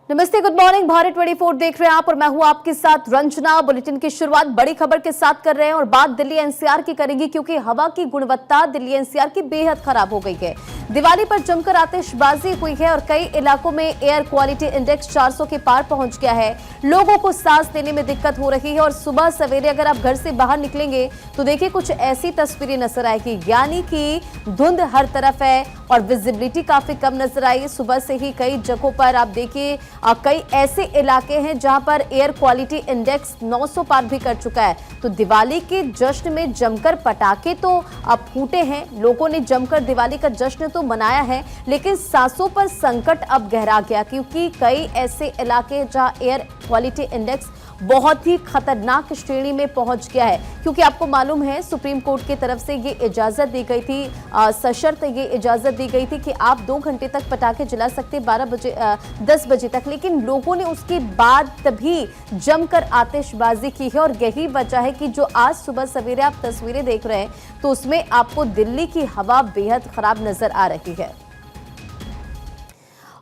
नमस्ते, good morning. Bharat 24 देख रहे हैं आप और मैं हूं आपके साथ रंजना। बुलेटिन की शुरुआत बड़ी खबर के साथ कर रहे हैं और बात दिल्ली एनसीआर की करेंगे क्योंकि हवा की गुणवत्ता दिल्ली एनसीआर की बेहद खराब हो गई है। दिवाली पर जमकर आतिशबाजी हुई है और कई इलाकों में एयर क्वालिटी इंडेक्स 400 के पार पहुंच गया है। लोगों को सांस लेने में दिक्कत हो रही है और सुबह सवेरे अगर आप घर से बाहर निकलेंगे तो देखिए कुछ ऐसी तस्वीरें नजर आएगी, यानी कि धुंध हर तरफ है और विजिबिलिटी काफी कम नजर आई। सुबह से ही कई जगहों पर आप देखिए कई ऐसे इलाके हैं जहां पर एयर क्वालिटी इंडेक्स 900 पार भी कर चुका है। तो दिवाली के जश्न में जमकर पटाखे तो अब फूटे हैं, लोगों ने जमकर दिवाली का जश्न तो मनाया है, लेकिन सांसों पर संकट अब गहरा गया क्योंकि कई ऐसे इलाके जहां एयर क्वालिटी इंडेक्स बहुत ही खतरनाक श्रेणी में पहुंच गया है। क्योंकि आपको मालूम है सुप्रीम कोर्ट की तरफ से ये इजाजत दी गई थी, सशर्त ये इजाजत दी गई थी कि आप 2 घंटे तक पटाखे जला सकते 10 बजे तक, लेकिन लोगों ने उसके बाद भी जमकर आतिशबाजी की है। और यही वजह है कि जो आज सुबह सवेरे आप तस्वीरें देख रहे हैं तो उसमें आपको दिल्ली की हवा बेहद खराब नजर आ रही है।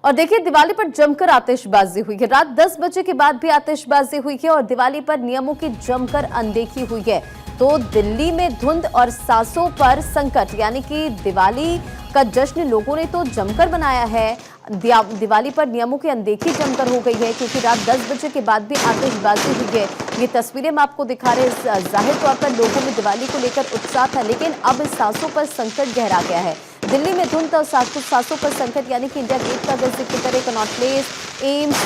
और देखिए दिवाली पर जमकर आतिशबाजी हुई है, रात 10 बजे के बाद भी आतिशबाजी हुई है और दिवाली पर नियमों की जमकर अनदेखी हुई है। तो दिल्ली में धुंध और सांसों पर संकट, यानी कि दिवाली का जश्न लोगों ने तो जमकर मनाया है, दिवाली पर नियमों की अनदेखी जमकर हो गई है क्योंकि रात 10 बजे के बाद भी आतिशबाजी हुई है। ये तस्वीरें हम आपको दिखा रहे हैं। जाहिर तौर पर लोगों में दिवाली को लेकर उत्साह था, लेकिन अब सांसों पर संकट गहरा गया है। दिल्ली में धुंध और सांसों पर संकट, यानी कि इंडिया गेट का अगर जिक्र करें, Connaught place, AIIMS,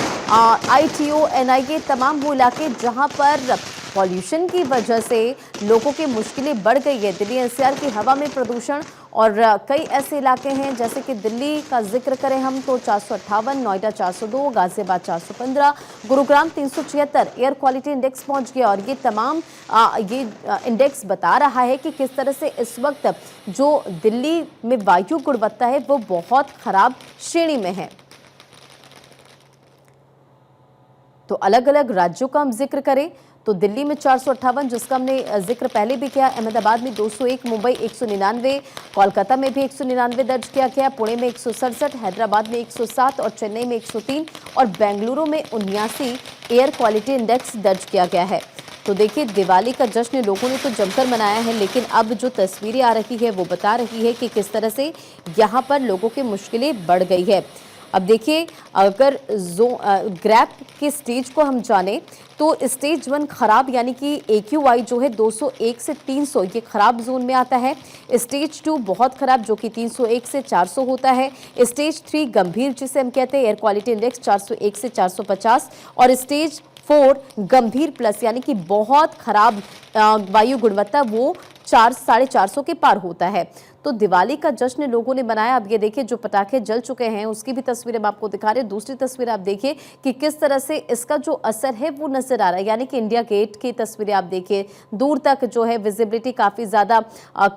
ITO, NIA, तमाम वो इलाके जहां पर पॉल्यूशन की वजह से लोगों की मुश्किलें बढ़ गई है। दिल्ली एनसीआर की हवा में प्रदूषण और कई ऐसे इलाके हैं जैसे कि दिल्ली का जिक्र करें हम तो 458, Noida 402, Ghaziabad 415, Gurugram 376 air quality index पहुंच गया। और ये तमाम ये इंडेक्स बता रहा है कि किस तरह से इस वक्त जो दिल्ली में वायु गुणवत्ता है वो बहुत खराब श्रेणी में है। तो अलग अलग राज्यों का हम जिक्र करें तो दिल्ली में 458, जिसका हमने जिक्र पहले भी किया, अहमदाबाद में 201, मुंबई 199, कोलकाता में भी 199 दर्ज किया गया, पुणे में 167, हैदराबाद में 107 और चेन्नई में 103 और बेंगलुरु में 79 एयर क्वालिटी इंडेक्स दर्ज किया गया है। तो देखिए दिवाली का जश्न लोगों ने तो जमकर मनाया है, लेकिन अब जो तस्वीरें आ रही है वो बता रही है कि किस तरह से यहाँ पर लोगों की मुश्किलें बढ़ गई है। अब देखिए अगर ग्रैप के स्टेज को हम जाने तो स्टेज 1 खराब, यानी कि AQI जो है 201 से 300 ये खराब जोन में आता है। स्टेज 2 बहुत खराब जो कि 301 से 400 होता है। स्टेज 3 गंभीर जिसे हम कहते हैं, एयर क्वालिटी इंडेक्स 401 से 450 और स्टेज 4 गंभीर प्लस, यानी कि बहुत खराब वायु गुणवत्ता, वो 450 के पार होता है। तो दिवाली का जश्न लोगों ने मनाया। अब ये देखिए जो पटाखे जल चुके हैं उसकी भी तस्वीरें हम आपको दिखा रहे हैं। दूसरी तस्वीर आप देखिए कि किस तरह से इसका जो असर है वो नजर आ रहा है, यानी कि इंडिया गेट की तस्वीरें आप देखिए, दूर तक जो है विजिबिलिटी काफी ज्यादा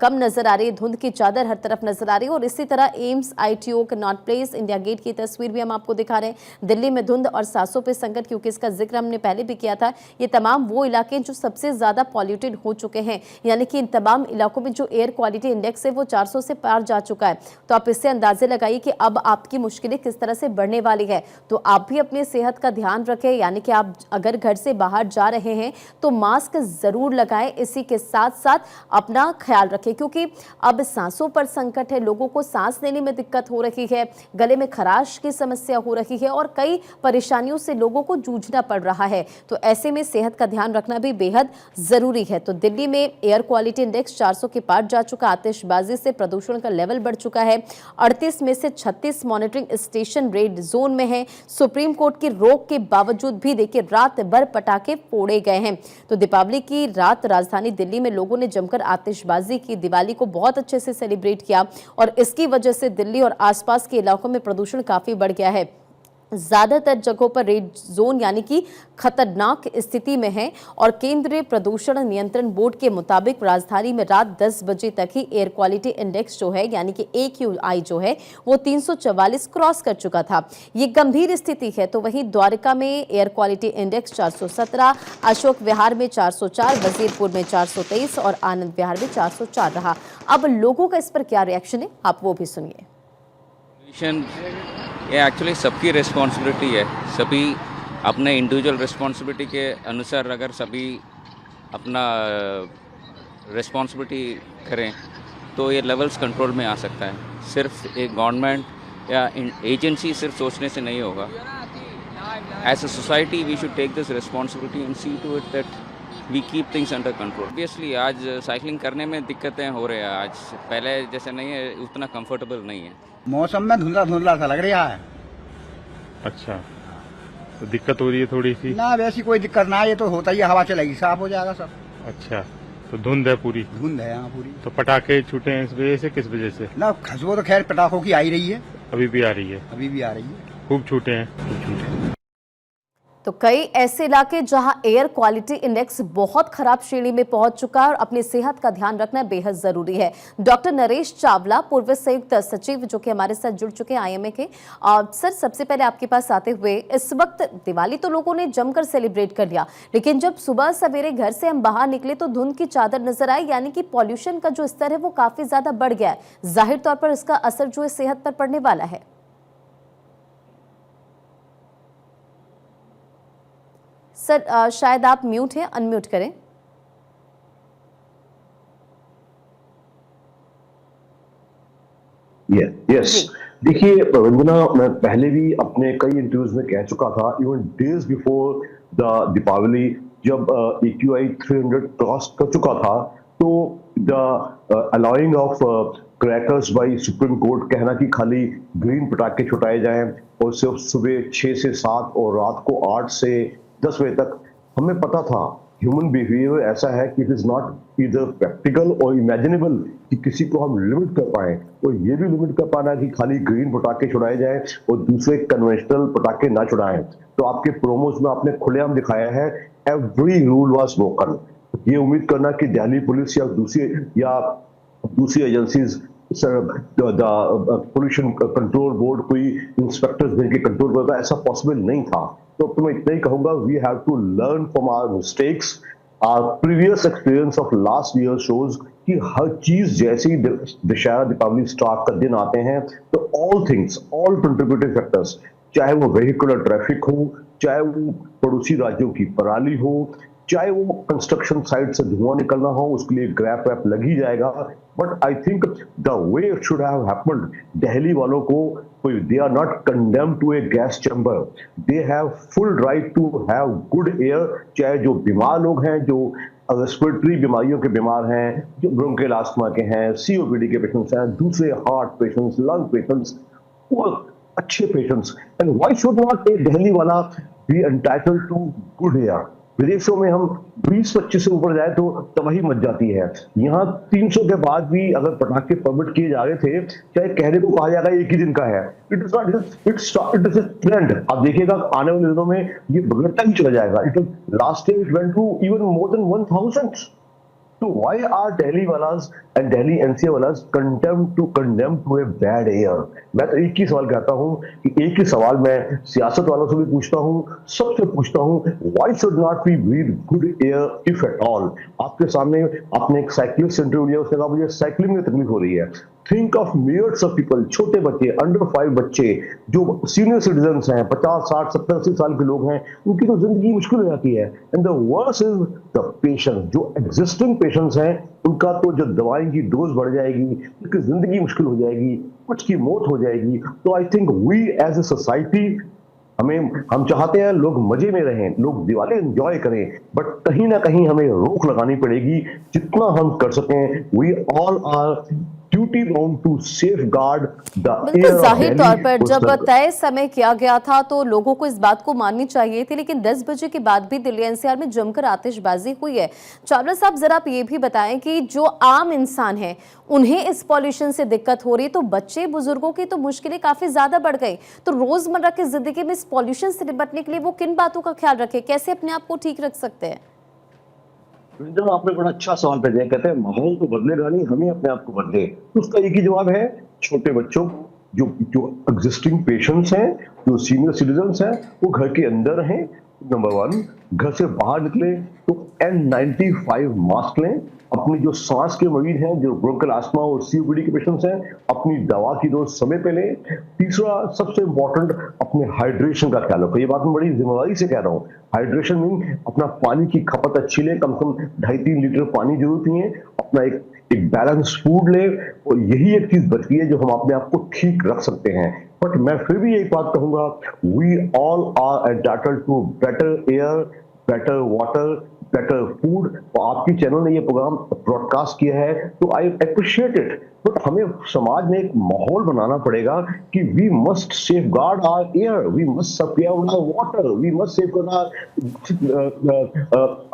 कम नजर आ रही है, धुंध की चादर हर तरफ नजर आ रही है। और इसी तरह एम्स, ITO, कनॉट प्लेस, इंडिया गेट की तस्वीर भी हम आपको दिखा रहे हैं। दिल्ली में धुंध और सांसों पर संकट, क्योंकि इसका जिक्र हमने पहले भी किया था। ये तमाम वो इलाके जो सबसे ज्यादा पॉल्यूटेड हो चुके हैं, यानी कि इन तमाम इलाकों में जो एयर क्वालिटी इंडेक्स है वो 400 से पार जा चुका है। तो आप इससे अंदाजे लगाइए कि अब आपकी मुश्किलें किस तरह से बढ़ने वाली है। तो आप भी अपनी सेहत का ध्यान रखें, यानी कि आप अगर घर से बाहर जा रहे हैं तो मास्क जरूर लगाएं। इसी के साथ साथ अपना ख्याल रखें क्योंकि अब सांसों पर संकट है, लोगों को सांस लेने में दिक्कत हो रही है, गले में खराश की समस्या हो रही है और कई परेशानियों से लोगों को जूझना पड़ रहा है। तो ऐसे में सेहत का ध्यान रखना भी बेहद जरूरी है। तो दिल्ली में एयर क्वालिटी इंडेक्स 400 के पार जा चुका, आतिशबाजी से प्रदूषण का लेवल बढ़ चुका है। 38 में से 36 मॉनिटरिंग स्टेशन रेड जोन में है। सुप्रीम कोर्ट की रोक के बावजूद भी देखिए रात भर पटाखे फोड़े गए हैं। तो दीपावली की रात राजधानी दिल्ली में लोगों ने जमकर आतिशबाजी की, दिवाली को बहुत अच्छे से सेलिब्रेट किया और इसकी वजह से दिल्ली और आसपास के इलाकों में प्रदूषण काफी बढ़ गया है। ज्यादातर जगहों पर रेड जोन यानी कि खतरनाक स्थिति में है और केंद्रीय प्रदूषण नियंत्रण बोर्ड के मुताबिक राजधानी में रात 10 बजे तक ही एयर क्वालिटी इंडेक्स जो है यानी कि AQI जो है वो 344 क्रॉस कर चुका था। ये गंभीर स्थिति है। तो वहीं द्वारका में air quality index 417, Ashok Vihar में 404, वजीरपुर में 423 और आनंद विहार में 404 रहा। अब लोगों का इस पर क्या रिएक्शन है आप वो भी सुनिए। ये एक्चुअली सबकी रिस्पॉन्सिबिलिटी है। सभी अपने इंडिविजुअल रिस्पॉन्सिबिलिटी के अनुसार अगर सभी अपना रिस्पॉन्सिबिलिटी करें तो ये लेवल्स कंट्रोल में आ सकता है। सिर्फ एक गवर्नमेंट या एजेंसी सिर्फ सोचने से नहीं होगा। As a society we should take this responsibility and see to it that we keep things under control. Obviously आज साइकिलिंग करने में दिक्कतें हो रही है, आज पहले जैसे नहीं है, उतना कंफर्टेबल नहीं है। मौसम में धुंधला धुंधला सा लग रहा है। अच्छा, तो दिक्कत हो रही है थोड़ी सी? ना वैसी कोई दिक्कत ना है, ये तो होता ही है, हवा चलेगी साफ हो जाएगा सब। अच्छा, तो धुंध है पूरी? धुंध है यहाँ पूरी। तो पटाखे छूटे हैं इस वजह से, किस वजह से? ना खुशबू तो खैर पटाखों की आ ही रही है, अभी भी आ रही है? अभी भी आ रही है, खूब छूटे हैं। खूब छूट है। तो कई ऐसे इलाके जहां एयर क्वालिटी इंडेक्स बहुत खराब श्रेणी में पहुंच चुका है और अपनी सेहत का ध्यान रखना बेहद जरूरी है। डॉक्टर नरेश चावला, पूर्व संयुक्त सचिव, जो कि हमारे साथ जुड़ चुके हैं आईएमए के। सर, सबसे पहले आपके पास आते हुए, इस वक्त दिवाली तो लोगों ने जमकर सेलिब्रेट कर लिया, लेकिन जब सुबह सवेरे घर से हम बाहर निकले तो धुंध की चादर नजर आई, यानी कि पॉल्यूशन का जो स्तर है वो काफी ज्यादा बढ़ गया है। जाहिर तौर पर इसका असर जो है सेहत पर पड़ने वाला है। सर, शायद आप म्यूट हैं, अनम्यूट करें। यस, देखिए वंदना, मैं पहले भी अपने कई इंटरव्यूज में कह चुका था, even days before the Deepawali, जब AQI 300 क्रॉस कर चुका था, तो the allowing of crackers by Supreme Court, कहना कि खाली ग्रीन पटाखे छुटाए जाएं और सिर्फ सुबह 6 से 7 और रात को 8 से 10 बजे तक, हमें पता था ह्यूमन बिहेवियर ऐसा है कि इट इज नॉट इधर प्रैक्टिकल और इमेजिनेबल कि किसी को हम लिमिट कर पाए, और ये भी लिमिट कर पाना कि खाली ग्रीन पटाखे छुड़ाए जाए और दूसरे कन्वेंशनल पटाखे ना छुड़ाएं। तो आपके प्रोमोस में आपने खुलेआम दिखाया है एवरी रूल वाज ब्रोकन। ये उम्मीद करना कि दिल्ली पुलिस या दूसरी एजेंसीज, पोल्यूशन कंट्रोल बोर्ड कोई इंस्पेक्टर्स भेज के कंट्रोल करता, ऐसा पॉसिबल नहीं था। तो अब तो मैं इतना ही कहूंगा, we have to learn from our mistakes. Our previous experience of last year shows कि हर चीज जैसे ही दशहरा दीपावली स्टार्ट का दिन आते हैं तो ऑल कंट्रीब्यूटिव फैक्टर्स, चाहे वो वेहिकुलर ट्रैफिक हो, चाहे वो पड़ोसी राज्यों की पराली हो, चाहे वो कंस्ट्रक्शन साइट से धुआं निकलना हो, उसके लिए ग्रैप वैप लग ही जाएगा। But I think the way it should have happened, Delhi वालों को they are not condemned to a gas chamber, they have full right to have good air. चाहे जो बीमार लोग हैं, जो रेस्पिरेटरी बीमारियों के बीमार हैं, जो ब्रोंकियल अस्थमा के हैं, COPD के पेशेंट्स हैं, दूसरे हार्ट पेशेंट्स, लंग पेशेंट्स, वो अच्छे patients, and why should not a Delhi वाला be entitled to good air? विदेशों में हम 20-25 से ऊपर जाए तो तबाही मच जाती है। यहाँ 300 के बाद भी अगर पटाखे परमिट किए जा रहे थे, चाहे कहने को कहा जाएगा एक ही दिन का है, इट इज अ ट्रेंड। आप देखिएगा आने वाले दिनों में ये बढ़ता ही चला जाएगा। Last year it went to even more than 1000। So why are Delhi वालास and Delhi NCR वालास condemned to a bad air? मैं तो एक ही सवाल कहता हूँ कि एक ही सवाल मैं सियासत वालों से भी पूछता हूँ, सबसे पूछता हूँ, why should not we breathe good air if at all? आपके सामने आपने एक साइकिलिस्ट इंटरव्यू लिया, उसने कहा मुझे साइकिलिंग में तकलीफ हो रही है। Think of millions of people, छोटे बच्चे, अंडर 5 बच्चे, जो सीनियर सिटीजन्स हैं, 50, 60, 70, 80 साल के लोग हैं, उनकी तो जिंदगी मुश्किल हो जाती है। And the worst is the patient, जो एग्जिस्टिंग पेशेंट्स हैं, उनका तो जो दवाई की डोज बढ़ जाएगी, उनकी जिंदगी मुश्किल हो जाएगी, कुछ की मौत हो जाएगी। तो I think we as a society, हम चाहते हैं लोग मजे में रहें, लोग दिवाली एंजॉय करें, बट कहीं ना कहीं हमें रोक लगानी पड़ेगी। जितना हम कर सकें, we all are duty bound to safeguard the air. जाहिर तौर पर जब तय समय किया गया था तो लोगों को इस बात को माननी चाहिए थी, लेकिन 10 बजे के बाद भी दिल्ली NCR में जमकर आतिशबाजी हुई है। चावला साहब, जरा आप ये भी बताएं कि जो आम इंसान है उन्हें इस पॉल्यूशन से दिक्कत हो रही है, तो बच्चे बुजुर्गों की तो मुश्किलें काफी ज्यादा बढ़ गई, तो रोजमर्रा की जिंदगी में इस पॉल्यूशन से निपटने के लिए वो किन बातों का ख्याल रखे, कैसे अपने आप को ठीक रख सकते हैं? जब आपने बड़ा अच्छा सवाल भेजा, कहते हैं माहौल तो बदलेगा नहीं, हमें अपने आप को बदले। तो उसका एक ही जवाब है, छोटे बच्चों, जो एग्जिस्टिंग पेशेंट्स हैं, जो सीनियर सिटीजन्स हैं, वो घर के अंदर हैं। नंबर 1, घर से बाहर निकले तो N95 मास्क लें, अपनी जो सांस के मरीज हैं, जो ब्रोंकल आस्थमा और सीओपीडी के पेशेंट्स हैं, अपनी दवा की डोज समय पे लें। तीसरा सबसे इंपॉर्टेंट, अपने हाइड्रेशन का ख्याल रखो। ये बात मैं बड़ी जिम्मेदारी से कह रहा हूँ। हाइड्रेशन मीन अपना पानी की खपत अच्छी लें, कम से कम 2.5-3 लीटर पानी जरूर पिए, अपना एक बैलेंस फूड ले, और यही एक चीज बचती है जो हम अपने आप को ठीक रख सकते हैं। बट मैं फिर भी एक बात कहूंगा, we all are entitled to better air, better water, better food. और आपकी चैनल ने ये प्रोग्राम ब्रॉडकास्ट किया है तो आई अप्रिशिएट इट। बट हमें समाज में एक माहौल बनाना पड़ेगा कि we must safeguard our air, we must safeguard our water, we must safeguard our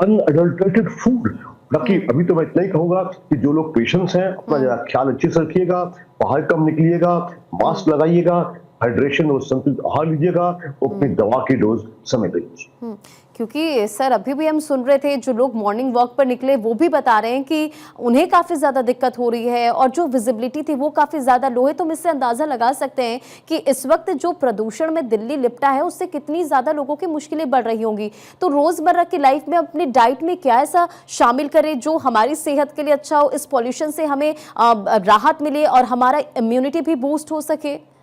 unadulterated food. बाकी अभी तो मैं इतना ही कहूंगा कि जो लोग पेशेंट्स हैं, अपना जरा ख्याल अच्छे से रखिएगा, बाहर कम निकलिएगा, मास्क लगाइएगा, हाइड्रेशन और संतुलित आहार लीजिएगा, और अपनी दवा की डोज समय पे लीजिए। क्योंकि सर अभी भी हम सुन रहे थे जो लोग मॉर्निंग वॉक पर निकले वो भी बता रहे हैं कि उन्हें काफ़ी ज़्यादा दिक्कत हो रही है और जो विजिबिलिटी थी वो काफ़ी ज़्यादा लो है। तो हम इससे अंदाज़ा लगा सकते हैं कि इस वक्त जो प्रदूषण में दिल्ली लिपटा है उससे कितनी ज़्यादा लोगों की मुश्किलें बढ़ रही होंगी। तो रोज़मर्रा की लाइफ में अपनी डाइट में क्या ऐसा शामिल करें जो हमारी सेहत के लिए अच्छा हो, इस पॉल्यूशन से हमें राहत मिले और हमारा इम्यूनिटी भी बूस्ट हो सके।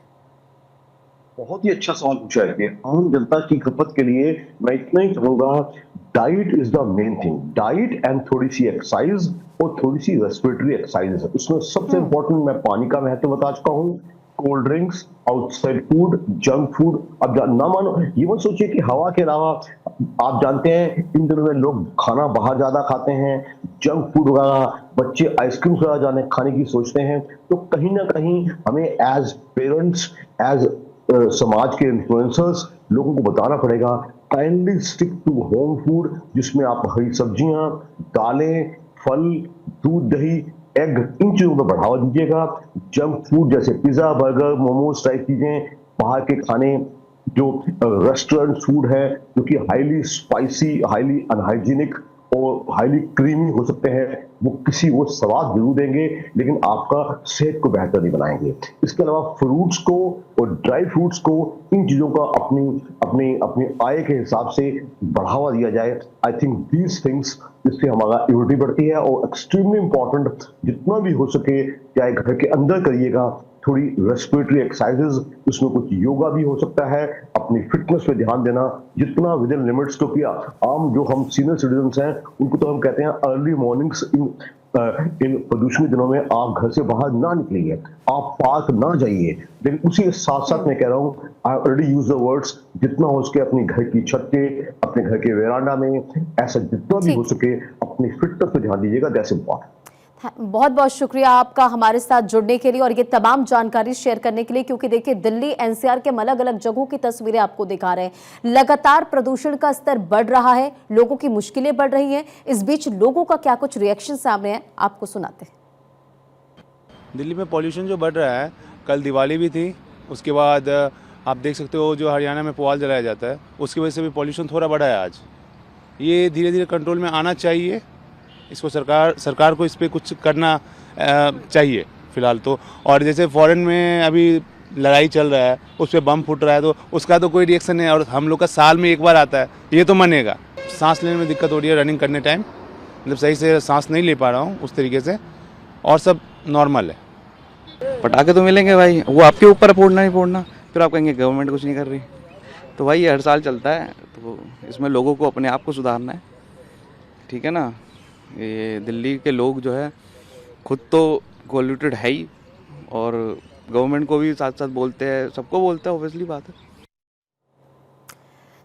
बहुत ही अच्छा सवाल पूछा है। आम जनता की खपत के लिए मैं इतना ही कहूंगा, diet is the main thing. Diet and थोड़ी सी एक्सरसाइज और थोड़ी सी रेस्पिरेटरी एक्सरसाइज। उसमें सबसे इंपॉर्टेंट मैं पानी का महत्व बता चुका हूँ। Cold drinks, outside food, junk food, अब ना मानो, ये मत सोचिए कि हवा के अलावा, आप जानते हैं इन दिनों में लोग खाना बाहर ज्यादा खाते हैं, जंक फूड वगैरह, बच्चे आइसक्रीम वगैरह खाने की सोचते हैं। तो कहीं ना कहीं हमें एज पेरेंट्स, एज समाज के इन्फ्लुएंसर्स लोगों को बताना पड़ेगा, kindly stick to home food, जिसमें आप हरी सब्जियां, दालें, फल, दूध, दही, एग, इन चीजों पर बढ़ावा दीजिएगा। जंक फूड जैसे पिज्जा, बर्गर, मोमोज टाइप चीजें, बाहर के खाने, जो रेस्टोरेंट फूड है जो कि हाईली स्पाइसी, हाईली अनहाइजीनिक और हाईली क्रीमी हो सकते हैं, वो स्वाद जरूर देंगे लेकिन आपका सेहत को बेहतर नहीं बनाएंगे। इसके अलावा फ्रूट्स को और ड्राई फ्रूट्स को, इन चीजों का अपनी अपनी अपनी आय के हिसाब से बढ़ावा दिया जाए। आई थिंक दीज थिंग्स, इससे हमारा इम्यूनिटी बढ़ती है। और एक्सट्रीमली इंपॉर्टेंट, जितना भी हो सके चाहे घर के अंदर करिएगा, थोड़ी रेस्पिरेटरी एक्सरसाइजेज, उसमें कुछ योगा भी हो सकता है। अपनी फिटनेस पे ध्यान देना, जितना विद इन लिमिट्स। क्योंकि आम जो हम सीनियर सिटीजन्स हैं उनको तो हम कहते हैं अर्ली मॉर्निंग्स इन प्रदूषणी दिनों में आप घर से बाहर ना निकलिए, आप पार्क ना जाइए। लेकिन उसी साथ साथ मैं कह रहा हूँ, I already use the words, जितना हो सके अपनी घर की छत पे, अपने घर के वेरांडा में, ऐसा जितना भी हो सके अपनी फिटनेस पे ध्यान दीजिएगा। That's important. बहुत बहुत शुक्रिया आपका हमारे साथ जुड़ने के लिए और ये तमाम जानकारी शेयर करने के लिए, क्योंकि देखिए दिल्ली एनसीआर के अलग अलग जगहों की तस्वीरें आपको दिखा रहे हैं। लगातार प्रदूषण का स्तर बढ़ रहा है, लोगों की मुश्किलें बढ़ रही हैं। इस बीच लोगों का क्या कुछ रिएक्शन सामने है, आपको सुनाते हैं। दिल्ली में पॉल्यूशन जो बढ़ रहा है, कल दिवाली भी थी, उसके बाद आप देख सकते हो जो हरियाणा में पुआल जलाया जाता है, उसकी वजह से भी पॉल्यूशन थोड़ा बढ़ा है। आज ये धीरे धीरे कंट्रोल में आना चाहिए। इसको सरकार को इस पर कुछ करना चाहिए फिलहाल तो। और जैसे फॉरेन में अभी लड़ाई चल रहा है, उस पर बम फूट रहा है, तो उसका तो कोई रिएक्शन नहीं है। और हम लोग का साल में एक बार आता है, ये तो मनेगा। सांस लेने में दिक्कत हो रही है रनिंग करने टाइम, मतलब सही से सांस नहीं ले पा रहा हूँ उस तरीके से, और सब नॉर्मल है। पटाखे तो मिलेंगे भाई, वो आपके ऊपर फोड़ना नहीं फोड़ना, फिर आप कहेंगे गवर्नमेंट कुछ नहीं कर रही। तो भाई ये हर साल चलता है, तो इसमें लोगों को अपने आप को सुधारना है, ठीक है ना। ये दिल्ली के लोग जो है खुद तो पॉल्यूटेड है ही, और गवर्नमेंट को भी साथ साथ बोलते हैं, सबको बोलते हैं, ऑब्वियसली बात है।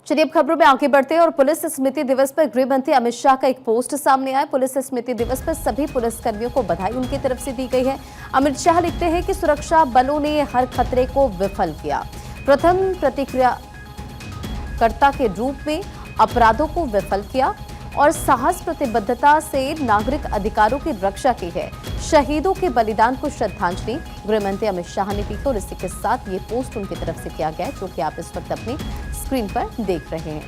चलिए अब खबरों में आगे बढ़ते हैं और पुलिस स्मृति दिवस पर गृह मंत्री अमित शाह का एक पोस्ट सामने आया। पुलिस स्मृति दिवस पर सभी पुलिसकर्मियों को बधाई उनकी तरफ से दी गई है। अमित शाह लिखते हैं कि सुरक्षा बलों ने हर खतरे को विफल किया, प्रथम प्रतिक्रियाकर्ता के रूप में अपराधों को विफल किया और साहस प्रतिबद्धता से नागरिक अधिकारों की रक्षा की है। शहीदों के बलिदान को श्रद्धांजलि गृह मंत्री अमित शाह ने दी और इसी के साथ ये पोस्ट उनकी तरफ से किया गया है, जो कि आप इस वक्त अपनी स्क्रीन पर देख रहे हैं।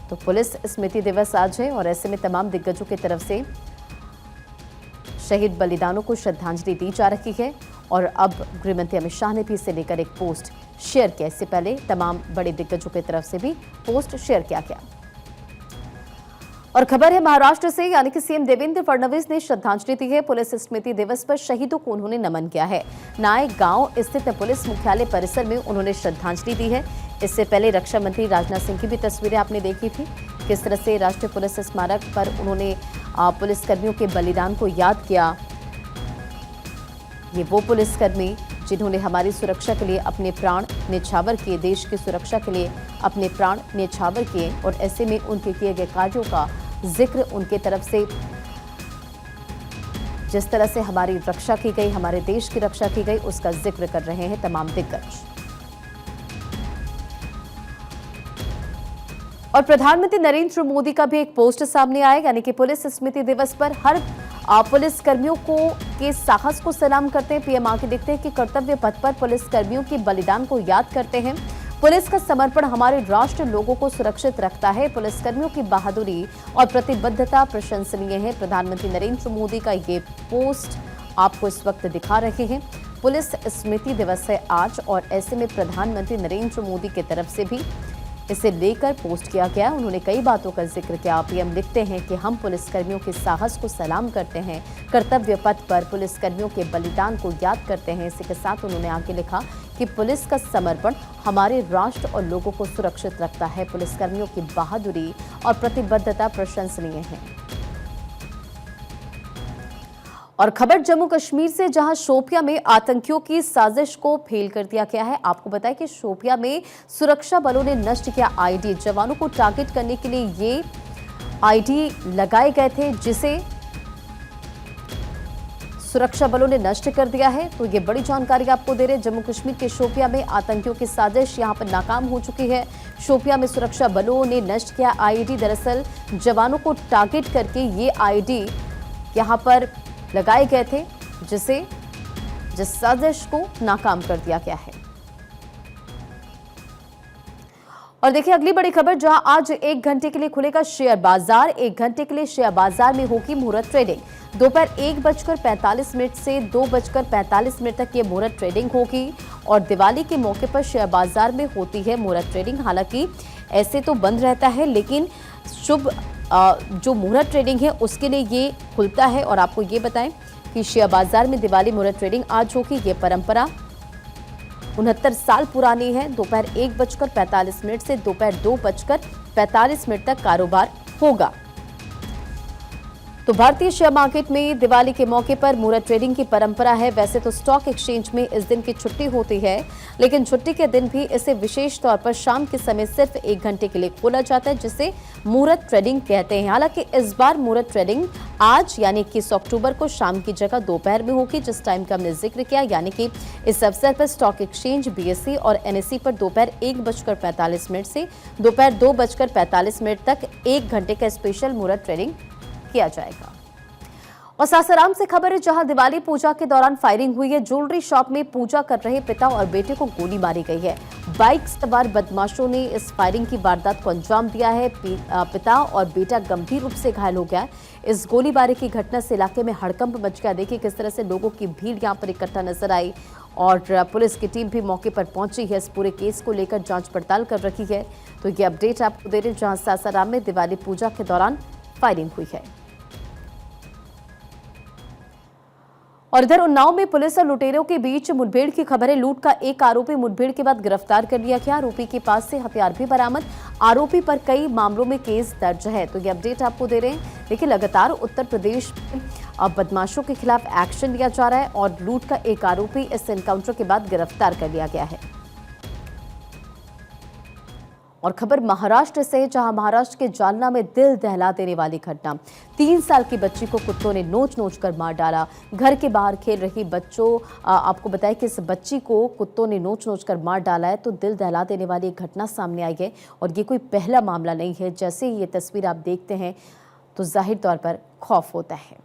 तो पुलिस स्मृति दिवस आज है और ऐसे में तमाम दिग्गजों की तरफ से शहीद बलिदानों को श्रद्धांजलि दी जा रही है और अब गृहमंत्री अमित शाह ने भी इसे लेकर एक पोस्ट शेयर किया। इससे पहले तमाम बड़े दिग्गजों की तरफ से भी पोस्ट शेयर किया गया। और खबर है महाराष्ट्र से, यानी कि सीएम देवेंद्र फडणवीस ने श्रद्धांजलि दी है। पुलिस स्मृति दिवस पर शहीदों को उन्होंने नमन किया है। नाय गांव स्थित पुलिस मुख्यालय परिसर में उन्होंने श्रद्धांजलि दी है। इससे पहले रक्षा मंत्री राजनाथ सिंह की भी तस्वीरें आपने देखी थी, किस तरह से राष्ट्रीय पुलिस स्मारक पर उन्होंने पुलिसकर्मियों के बलिदान को याद किया। ये वो पुलिसकर्मी जिन्होंने हमारी सुरक्षा के लिए अपने प्राण न्यौछावर किए, देश की सुरक्षा के लिए अपने प्राण न्यौछावर किए, और ऐसे में उनके किए गए कार्यों का जिक्र, उनके तरफ से जिस तरह से हमारी रक्षा की गई, हमारे देश की रक्षा की गई, उसका जिक्र कर रहे हैं तमाम दिग्गज। और प्रधानमंत्री नरेंद्र मोदी का भी एक पोस्ट सामने आया, यानी कि पुलिस स्मृति दिवस पर हर पुलिस कर्मियों के साहस को सलाम करते हैं। पीएम आगे देखते हैं कि कर्तव्य पथ पर पुलिस कर्मियों के बलिदान को याद करते हैं। पुलिस का समर्पण हमारे राष्ट्र लोगों को सुरक्षित रखता है। पुलिसकर्मियों की बहादुरी और प्रतिबद्धता प्रशंसनीय है। प्रधानमंत्री नरेंद्र मोदी का ये पोस्ट आपको इस वक्त दिखा रहे हैं। पुलिस स्मृति दिवस है आज, और ऐसे में प्रधानमंत्री नरेंद्र मोदी की तरफ से भी इसे लेकर पोस्ट किया गया। उन्होंने कई बातों का जिक्र किया। पीएम लिखते हैं कि हम पुलिसकर्मियों के साहस को सलाम करते हैं, कर्तव्य पथ पर पुलिसकर्मियों के बलिदान को याद करते हैं। इसी के साथ उन्होंने आगे लिखा कि पुलिस का समर्पण हमारे राष्ट्र और लोगों को सुरक्षित रखता है। पुलिसकर्मियों की बहादुरी और प्रतिबद्धता प्रशंसनीय है। और खबर जम्मू कश्मीर से, जहां शोपियां में आतंकियों की साजिश को फेल कर दिया गया है। आपको बताएं कि शोपियां में सुरक्षा बलों ने नष्ट किया आईडी। जवानों को टारगेट करने के लिए ये आईडी लगाए गए थे, जिसे सुरक्षा बलों ने नष्ट कर दिया है। तो ये बड़ी जानकारी आपको दे रहे हैं। जम्मू कश्मीर के शोपियां में आतंकियों की साजिश यहां पर नाकाम हो चुकी है। शोपियां में सुरक्षा बलों ने नष्ट किया आईडी। दरअसल जवानों को टारगेट करके ये आईडी यहां पर लगाए गए थे, जिस साजिश को नाकाम कर दिया गया है। और देखिए अगली बड़ी खबर, जहां आज 1 घंटे के लिए खुलेगा शेयर बाजार। 1 घंटे के लिए शेयर बाजार में होगी मुहूर्त ट्रेडिंग। दोपहर 1:45 से 2:45 तक ये मुहूर्त ट्रेडिंग होगी। और दिवाली के मौके पर शेयर बाजार में होती है मुहूर्त ट्रेडिंग। हालांकि ऐसे तो बंद रहता है, लेकिन शुभ जो मुहूर्त ट्रेडिंग है उसके लिए ये खुलता है। और आपको ये बताएं कि शेयर बाजार में दिवाली मुहूर्त ट्रेडिंग आज होगी। ये परंपरा 69 साल पुरानी है। दोपहर 1:45 से दोपहर 2:45 तक कारोबार होगा। तो भारतीय शेयर मार्केट में दिवाली के मौके पर मुहूर्त ट्रेडिंग की परंपरा है। वैसे तो स्टॉक एक्सचेंज में इस दिन की छुट्टी होती है, लेकिन छुट्टी के दिन भी इसे विशेष तौर पर शाम के समय सिर्फ 1 घंटे के लिए खोला जाता है, जिसे मुहूर्त ट्रेडिंग कहते हैं। हालांकि इस बार मुहूर्त ट्रेडिंग आज यानी 21 अक्टूबर को शाम की जगह दोपहर में होगी, जिस टाइम का हमने जिक्र किया। यानी कि इस अवसर पर स्टॉक एक्सचेंज, बीएसई और एनएसई पर दोपहर 1:45 से दोपहर 2:45 तक 1 घंटे का स्पेशल मुहूर्त ट्रेडिंग किया जाएगा। और सासाराम से खबर है, जहां दिवाली पूजा के दौरान फायरिंग हुई है। ज्वेलरी शॉप में पूजा कर रहे पिता और बेटे को गोली मारी गई है। बाइक सवार बदमाशों ने इस फायरिंग की वारदात को अंजाम दिया है। पिता और बेटा गंभीर रूप से घायल हो गया। इस गोलीबारी की घटना से इलाके में हड़कंप मच गया। देखिए किस तरह से लोगों की भीड़ यहां पर इकट्ठा नजर आई, और पुलिस की टीम भी मौके पर पहुंची है। इस पूरे केस को लेकर जांच पड़ताल कर रही है। तो ये अपडेट आपको दे रहे हैं, जहां सासाराम में दिवाली पूजा के दौरान फायरिंग हुई है। और इधर उन्नाव में पुलिस और लुटेरों के बीच मुठभेड़ की खबर है। लूट का एक आरोपी मुठभेड़ के बाद गिरफ्तार कर लिया गया। आरोपी के पास से हथियार भी बरामद। आरोपी पर कई मामलों में केस दर्ज है। तो ये अपडेट आपको दे रहे हैं। देखिए लगातार उत्तर प्रदेश में अब बदमाशों के खिलाफ एक्शन लिया जा रहा है, और लूट का एक आरोपी इस एनकाउंटर के बाद गिरफ्तार कर लिया गया है। और खबर महाराष्ट्र से, जहां महाराष्ट्र के जालना में दिल दहला देने वाली घटना। 3 साल की बच्ची को कुत्तों ने नोच नोच कर मार डाला। घर के बाहर खेल रही आपको बताया कि इस बच्ची को कुत्तों ने नोच नोच कर मार डाला है। तो दिल दहला देने वाली एक घटना सामने आई है, और ये कोई पहला मामला नहीं है। जैसे ही ये तस्वीर आप देखते हैं तो जाहिर तौर पर खौफ होता है।